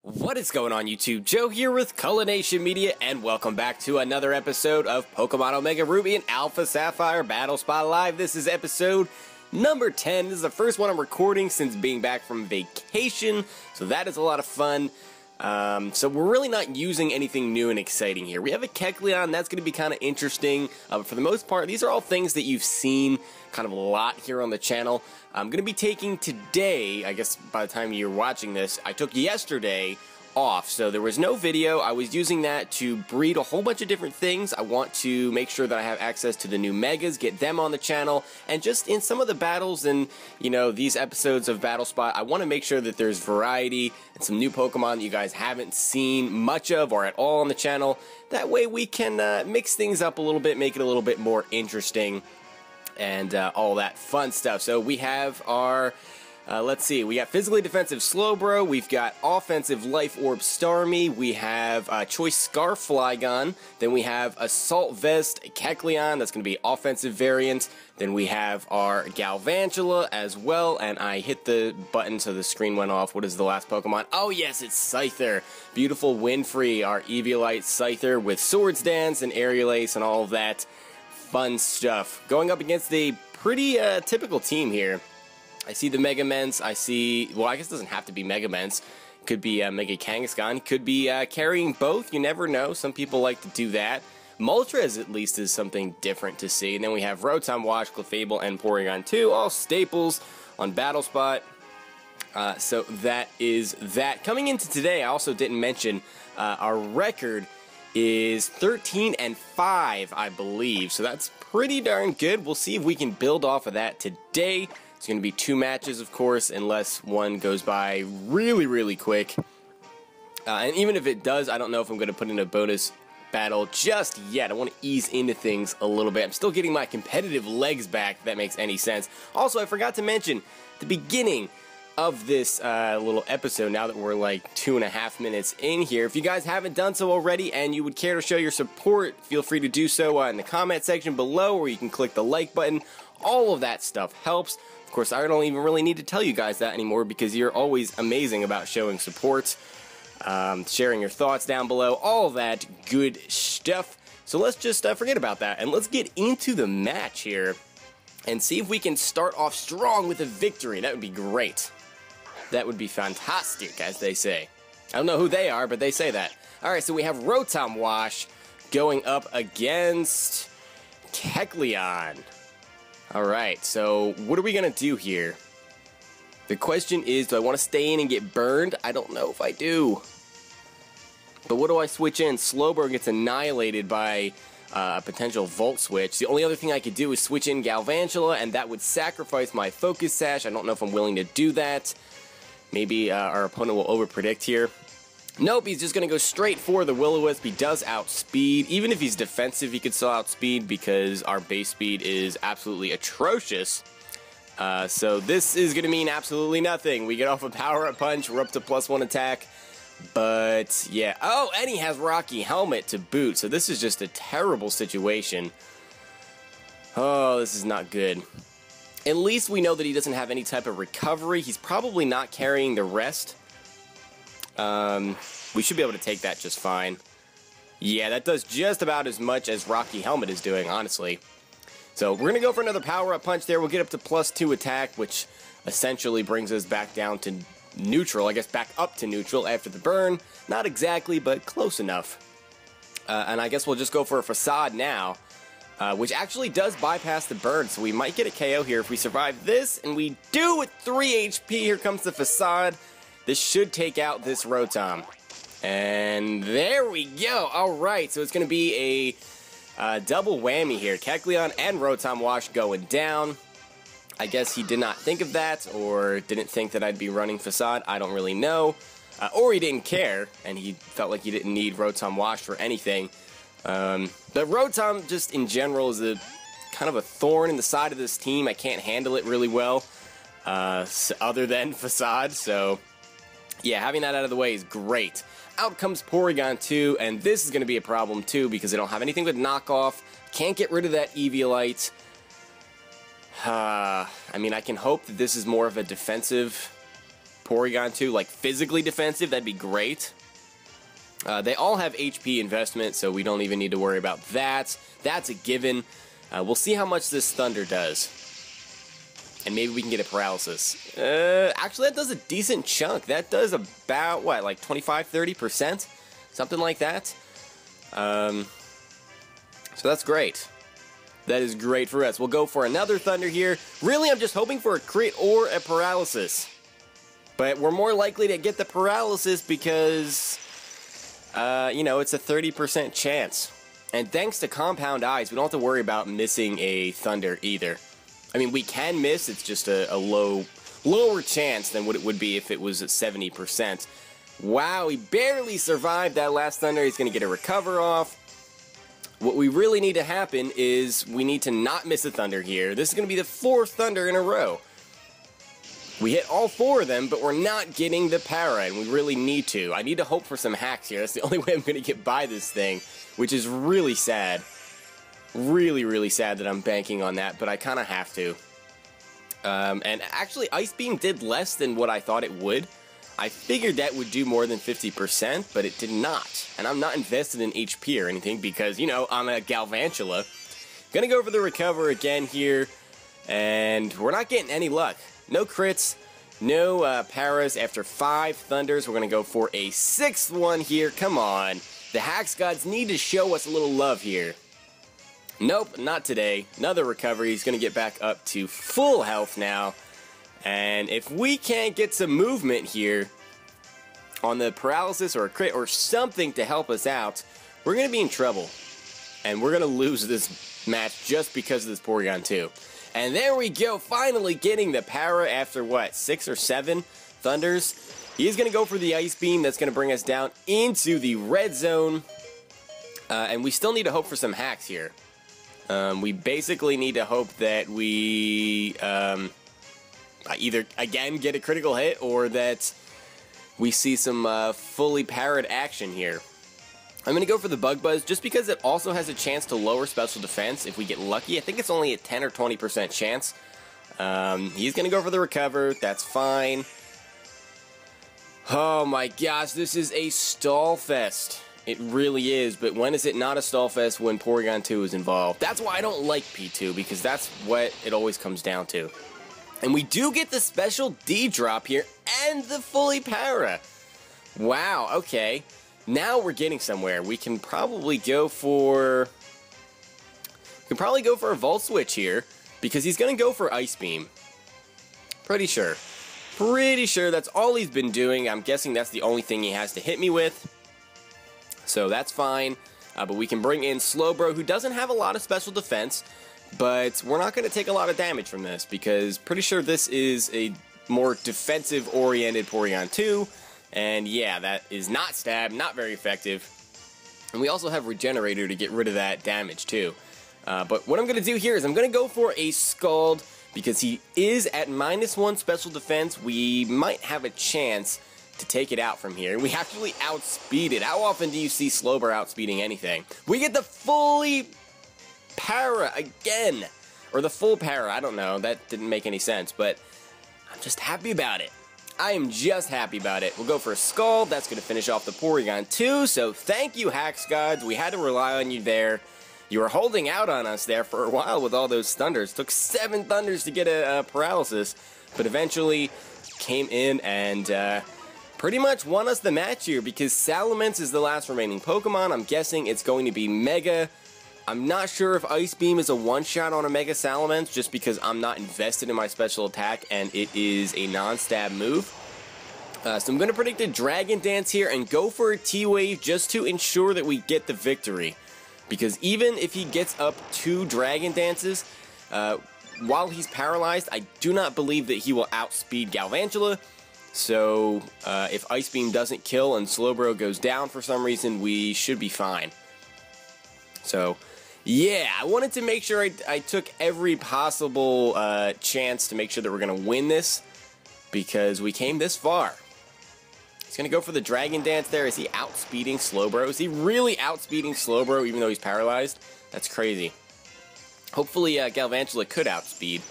What is going on YouTube? Joe here with Culination Media, and welcome back to another episode of Pokemon Omega Ruby and Alpha Sapphire Battle Spot Live. This is episode number 10. This is the first one I'm recording since being back from vacation, so that is a lot of fun. So we're really not using anything new and exciting here. We have a Kecleon, that's going to be kind of interesting, but for the most part, these are all things that you've seen kind of a lot here on the channel. I'm going to be taking today, I guess by the time you're watching this, I took yesterday off, so there was no video. I was using that to breed a whole bunch of different things. I want to make sure that I have access to the new Megas, get them on the channel, and just in some of the battles and, you know, these episodes of Battle Spot, I want to make sure that there's variety and some new Pokemon that you guys haven't seen much of or at all on the channel. That way we can mix things up a little bit, make it a little bit more interesting, and all that fun stuff. So we have our, let's see, we got Physically Defensive Slowbro, we've got Offensive Life Orb Starmie, we have Choice Scarf Flygon, then we have Assault Vest Kecleon, that's going to be offensive variant, then we have our Galvantula as well, and I hit the button so the screen went off. What is the last Pokemon? Oh yes, it's Scyther. Beautiful Winfrey, our Eviolite Scyther with Swords Dance and Aerial Ace and all of that fun stuff. Going up against a pretty typical team here. I see the Mega Ments, I see, well, I guess it doesn't have to be Mega Ments. Could be Mega Kangaskhan, could be carrying both, you never know. Some people like to do that. Moltres at least is something different to see. And then we have Rotom, Wash, Clefable, and Porygon 2, all staples on Battle Spot. So that is that. Coming into today, I also didn't mention our record is 13-5, I believe. So that's pretty darn good. We'll see if we can build off of that today. It's going to be 2 matches, of course, unless one goes by really, really quick. And even if it does, I don't know if I'm going to put in a bonus battle just yet. I want to ease into things a little bit. I'm still getting my competitive legs back, if that makes any sense. Also, I forgot to mention, the beginning of this little episode, now that we're like 2.5 minutes in here, if you guys haven't done so already and you would care to show your support, feel free to do so in the comment section below, or you can click the like button. All of that stuff helps. Of course, I don't even really need to tell you guys that anymore because you're always amazing about showing support, sharing your thoughts down below, all that good stuff. So let's just forget about that and let's get into the match here and see if we can start off strong with a victory. That would be great. That would be fantastic, as they say. I don't know who they are, but they say that. Alright, so we have Rotom Wash going up against Kecleon. Alright, so what are we going to do here? The question is, do I want to stay in and get burned? I don't know if I do. But what do I switch in? Slowbro gets annihilated by a potential Volt Switch. The only other thing I could do is switch in Galvantula, and that would sacrifice my Focus Sash. I don't know if I'm willing to do that. Maybe our opponent will overpredict here. Nope, he's just going to go straight for the Will-O-Wisp. He does outspeed. Even if he's defensive, he could still outspeed because our base speed is absolutely atrocious. So this is going to mean absolutely nothing. We get off a Power-Up Punch. We're up to +1 attack. But, yeah. Oh, and he has Rocky Helmet to boot. So this is just a terrible situation. Oh, this is not good. At least we know that he doesn't have any type of recovery. He's probably not carrying the rest. We should be able to take that just fine. Yeah, that does just about as much as Rocky Helmet is doing, honestly. So we're going to go for another Power-Up Punch there. We'll get up to +2 attack, which essentially brings us back down to neutral. I guess back up to neutral after the burn. Not exactly, but close enough. And I guess we'll just go for a Facade now. Which actually does bypass the burn, so we might get a KO here if we survive this, and we do with 3 HP. Here comes the Facade. This should take out this Rotom. And there we go. Alright, so it's going to be a double whammy here. Kecleon and Rotom Wash going down. I guess he did not think of that, or didn't think that I'd be running Facade. I don't really know. Or he didn't care, and he felt like he didn't need Rotom Wash for anything. But Rotom, just in general, is a kind of a thorn in the side of this team. I can't handle it really well, other than Facade, so yeah, having that out of the way is great. Out comes Porygon 2, and this is going to be a problem too, because I don't have anything with knockoff, can't get rid of that Eviolite. I mean, I can hope that this is more of a defensive Porygon 2, like physically defensive, that'd be great. They all have HP investment, so we don't even need to worry about that. That's a given. We'll see how much this Thunder does. And maybe we can get a Paralysis. Actually, that does a decent chunk. That does about, what, like 25-30%? Something like that. So that's great. That is great for us. We'll go for another Thunder here. Really, I'm just hoping for a crit or a Paralysis. But we're more likely to get the Paralysis because, you know, it's a 30% chance. And thanks to Compound Eyes, we don't have to worry about missing a Thunder either. I mean, we can miss, it's just a lower chance than what it would be if it was at 70%. Wow, he barely survived that last Thunder. He's going to get a Recover off. What we really need to happen is we need to not miss a Thunder here. This is going to be the 4th Thunder in a row. We hit all 4 of them, but we're not getting the Para, and we really need to. I need to hope for some hacks here. That's the only way I'm going to get by this thing, which is really sad. Really, really sad that I'm banking on that, but I kind of have to. And actually, Ice Beam did less than what I thought it would. I figured that would do more than 50%, but it did not. And I'm not invested in HP or anything because, you know, I'm a Galvantula. Gonna go for the Recover again here, and we're not getting any luck. No crits, no Paras. After 5 Thunders, we're gonna go for a 6th one here. Come on. The Hacks Gods need to show us a little love here. Nope, not today. Another Recovery. He's gonna get back up to full health now. And if we can't get some movement here on the Paralysis or a crit or something to help us out, we're going to be in trouble. And we're going to lose this match just because of this Porygon 2. And there we go, finally getting the Para after, what, 6 or 7 Thunders. He's going to go for the Ice Beam. That's going to bring us down into the red zone. And we still need to hope for some hacks here. We basically need to hope that we... either, again, get a critical hit, or that we see some fully parried action here. I'm going to go for the Bug Buzz, just because it also has a chance to lower special defense if we get lucky. I think it's only a 10 or 20% chance. He's going to go for the Recover. That's fine. Oh my gosh, this is a stall fest. It really is, but when is it not a stall fest? When Porygon 2 is involved. That's why I don't like P2, because that's what it always comes down to. And we do get the special D drop here and the fully Para. Wow, okay. Now we're getting somewhere. We can probably go for... a Volt Switch here, because he's going to go for Ice Beam. Pretty sure. Pretty sure that's all he's been doing. I'm guessing that's the only thing he has to hit me with. So that's fine. But we can bring in Slowbro, who doesn't have a lot of special defense. But we're not going to take a lot of damage from this, because pretty sure this is a more defensive-oriented Porygon 2. And yeah, that is not Stab, not very effective. And we also have Regenerator to get rid of that damage too. But what I'm going to do here is I'm going to go for a Scald, because he is at -1 special defense. We might have a chance to take it out from here. And we actually outspeed it. How often do you see Slowbro outspeeding anything? We get the fully Para again, or the full Para. I don't know, that didn't make any sense, but I'm just happy about it. I am just happy about it. We'll go for a Scald. That's going to finish off the Porygon 2, so thank you, Hacks Gods. We had to rely on you there. You were holding out on us there for a while with all those Thunders. Took 7 Thunders to get a Paralysis, but eventually came in and pretty much won us the match here, because Salamence is the last remaining Pokemon. I'm guessing it's going to be Mega. I'm not sure if Ice Beam is a one-shot on a Mega Salamence, just because I'm not invested in my special attack, and it is a non-stab move. So I'm going to predict a Dragon Dance here and go for a T-Wave just to ensure that we get the victory. Because even if he gets up 2 Dragon Dances, while he's paralyzed, I do not believe that he will outspeed Galvantula. So if Ice Beam doesn't kill and Slowbro goes down for some reason, we should be fine. So... yeah, I wanted to make sure I took every possible chance to make sure that we're going to win this, because we came this far. He's going to go for the Dragon Dance there. Is he outspeeding Slowbro? Is he really outspeeding Slowbro even though he's paralyzed? That's crazy. Hopefully Galvantula could outspeed.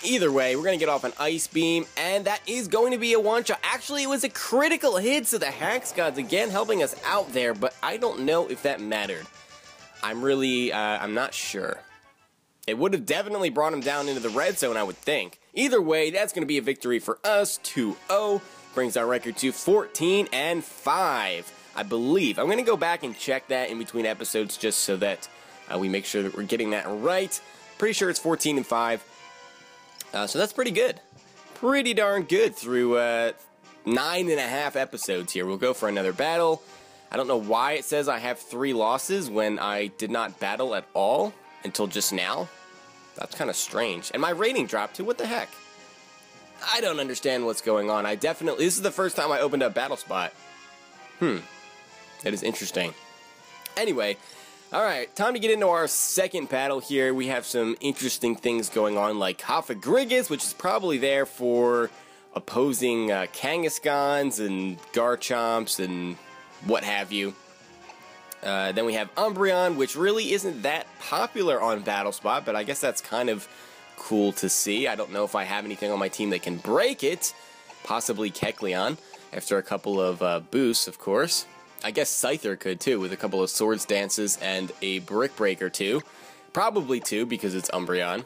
Either way, we're going to get off an Ice Beam, and that is going to be a one-shot. Actually, it was a critical hit, so the Hax Gods again helping us out there, but I don't know if that mattered. I'm not sure. It would have definitely brought him down into the red zone, I would think. Either way, that's going to be a victory for us, 2-0. Brings our record to 14-5, I believe. I'm going to go back and check that in between episodes just so that we make sure that we're getting that right. Pretty sure it's 14-5. So that's pretty good. Pretty darn good through 9.5 episodes here. We'll go for another battle. I don't know why it says I have 3 losses when I did not battle at all until just now. That's kind of strange. And my rating dropped too. What the heck? I don't understand what's going on. This is the first time I opened up Battle Spot. That is interesting. Anyway, alright, time to get into our second battle here. We have some interesting things going on, like Hofagrigus, which is probably there for opposing Kangaskhan's and Garchomps and what have you. Then we have Umbreon, which really isn't that popular on Battle Spot, but I guess that's kind of cool to see. I don't know if I have anything on my team that can break it. Possibly Kecleon, after a couple of boosts, of course. I guess Scyther could too, with a couple of Swords Dances and a Brick Breaker too. Probably 2, because it's Umbreon.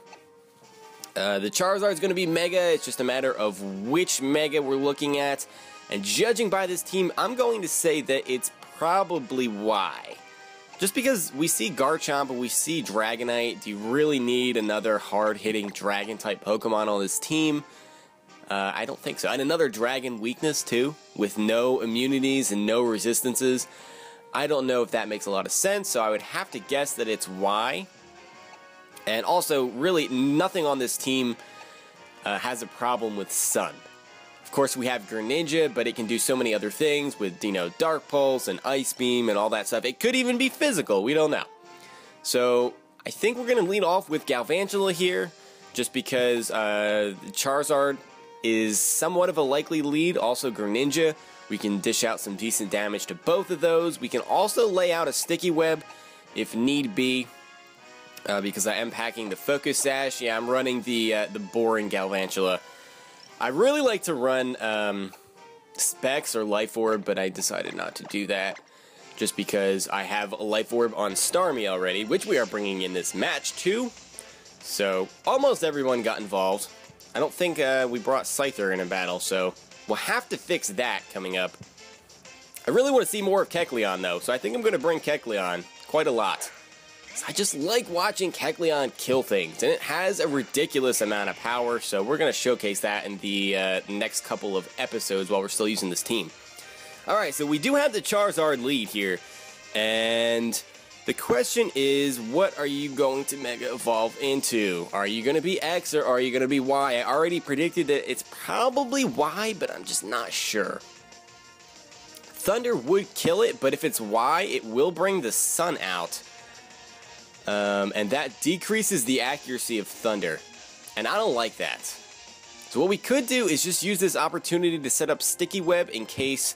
The Charizard's going to be Mega. It's just a matter of which Mega we're looking at. And judging by this team, I'm going to say that it's probably Y. Just because we see Garchomp and we see Dragonite, do you really need another hard-hitting Dragon-type Pokemon on this team? I don't think so. And another Dragon weakness, too, with no immunities and no resistances. I don't know if that makes a lot of sense, so I would have to guess that it's Y. And also, really, nothing on this team has a problem with Sun. Of course, we have Greninja, but it can do so many other things with, Dark Pulse and Ice Beam and all that stuff. It could even be physical. We don't know. So, I think we're going to lead off with Galvantula here, just because Charizard is somewhat of a likely lead. Also, Greninja. We can dish out some decent damage to both of those. We can also lay out a Sticky Web if need be, because I am packing the Focus Sash. Yeah, I'm running the boring Galvantula. I really like to run Specs or Life Orb, but I decided not to do that just because I have a Life Orb on Starmie already, which we are bringing in this match too. So almost everyone got involved. I don't think we brought Scyther in a battle, so we'll have to fix that coming up. I really want to see more of Kecleon though, so I think I'm going to bring Kecleon quite a lot. I just like watching Kecleon kill things, and it has a ridiculous amount of power, so we're going to showcase that in the next couple of episodes while we're still using this team. Alright, so we do have the Charizard lead here, and the question is, what are you going to Mega Evolve into? Are you going to be X or are you going to be Y? I already predicted that it's probably Y, but I'm just not sure. Thunder would kill it, but if it's Y, it will bring the Sun out. And that decreases the accuracy of Thunder. And I don't like that. So what we could do is just use this opportunity to set up Sticky Web in case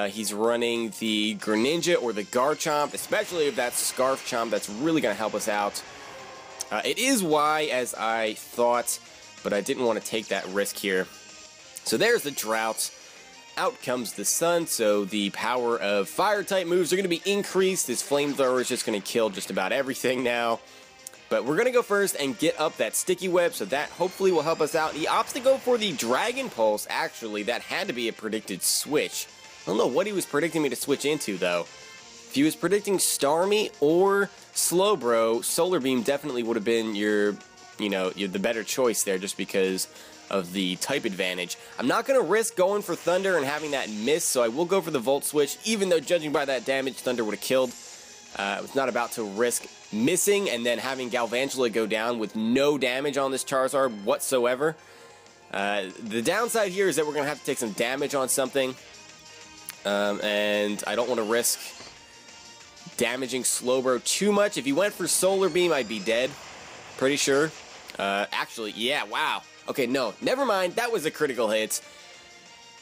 he's running the Greninja or the Garchomp, especially if that's Scarf Chomp. That's really going to help us out. It is Y as I thought, but I didn't want to take that risk here. So there's the Drought. Out comes the Sun, so the power of Fire-type moves are going to be increased. This Flamethrower is just going to kill just about everything now. But we're going to go first and get up that Sticky Web, so that hopefully will help us out. He opts to go for the Dragon Pulse, actually. That had to be a predicted switch. I don't know what he was predicting me to switch into, though. If he was predicting Starmie or Slowbro, Solar Beam definitely would have been the better choice there, just because of the type advantage. I'm not going to risk going for Thunder and having that miss, so I will go for the Volt Switch, even though judging by that damage, Thunder would have killed. I was not about to risk missing and then having Galvantula go down with no damage on this Charizard whatsoever. The downside here is that we're going to have to take some damage on something, and I don't want to risk damaging Slowbro too much. If he went for Solar Beam, I'd be dead. Pretty sure. Actually, yeah, wow. Okay, no, never mind. That was a critical hit.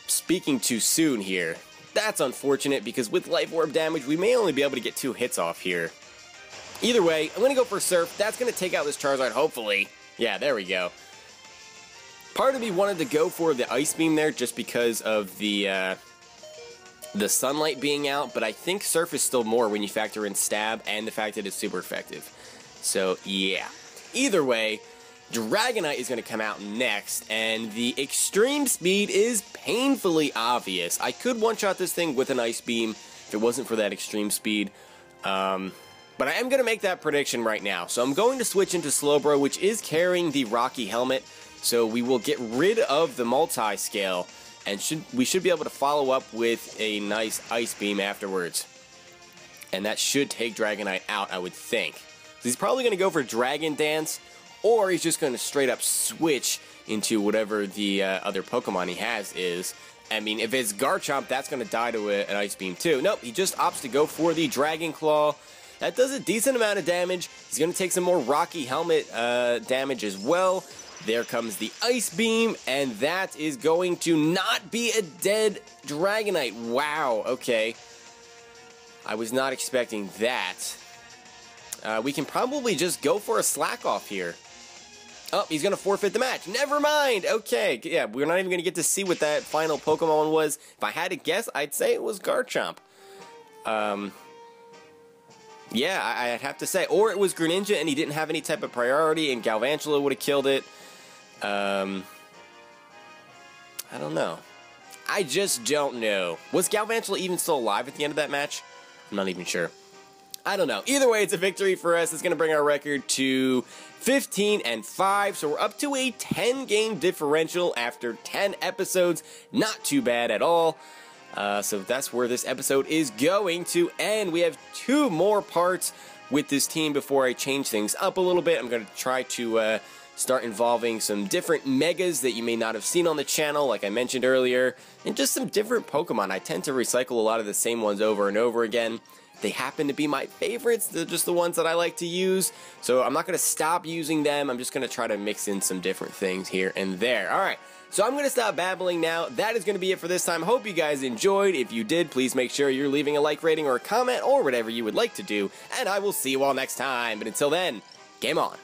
Speaking too soon here. That's unfortunate because with Life Orb damage, we may only be able to get 2 hits off here. Either way, I'm going to go for Surf. That's going to take out this Charizard, hopefully. Yeah, there we go. Part of me wanted to go for the Ice Beam there just because of the sunlight being out, but I think Surf is still more when you factor in Stab and the fact that it's super effective. So, yeah. Either way, Dragonite is going to come out next, and the Extreme Speed is painfully obvious. I could one-shot this thing with an Ice Beam if it wasn't for that Extreme Speed, but I am going to make that prediction right now. So I'm going to switch into Slowbro, which is carrying the Rocky Helmet, so we will get rid of the Multi-Scale, and we should be able to follow up with a nice Ice Beam afterwards. And that should take Dragonite out, I would think. So he's probably going to go for Dragon Dance, or he's just going to straight up switch into whatever the other Pokemon he has is. I mean, if it's Garchomp, that's going to die to an Ice Beam too. Nope, he just opts to go for the Dragon Claw. That does a decent amount of damage. He's going to take some more Rocky Helmet damage as well. There comes the Ice Beam, and that is going to not be a dead Dragonite. Wow, okay. I was not expecting that. We can probably just go for a Slack Off here. Oh, he's going to forfeit the match. Never mind. Okay, yeah, we're not even going to get to see what that final Pokemon was. If I had to guess, I'd say it was Garchomp. Yeah, I'd have to say. Or it was Greninja and he didn't have any type of priority and Galvantula would have killed it. I don't know. I just don't know. Was Galvantula even still alive at the end of that match? I'm not even sure. I don't know. Either way, it's a victory for us. It's going to bring our record to 15-5, so we're up to a 10-game differential after 10 episodes. Not too bad at all. So that's where this episode is going to end. We have 2 more parts with this team before I change things up a little bit. I'm going to try to start involving some different megas that you may not have seen on the channel, like I mentioned earlier, and just some different Pokemon. I tend to recycle a lot of the same ones over and over again. They happen to be my favorites. They're just the ones that I like to use. So I'm not going to stop using them. I'm just going to try to mix in some different things here and there. All right. So I'm going to stop babbling now. That is going to be it for this time. Hope you guys enjoyed. If you did, please make sure you're leaving a like, rating, or a comment, or whatever you would like to do. And I will see you all next time. But until then, game on.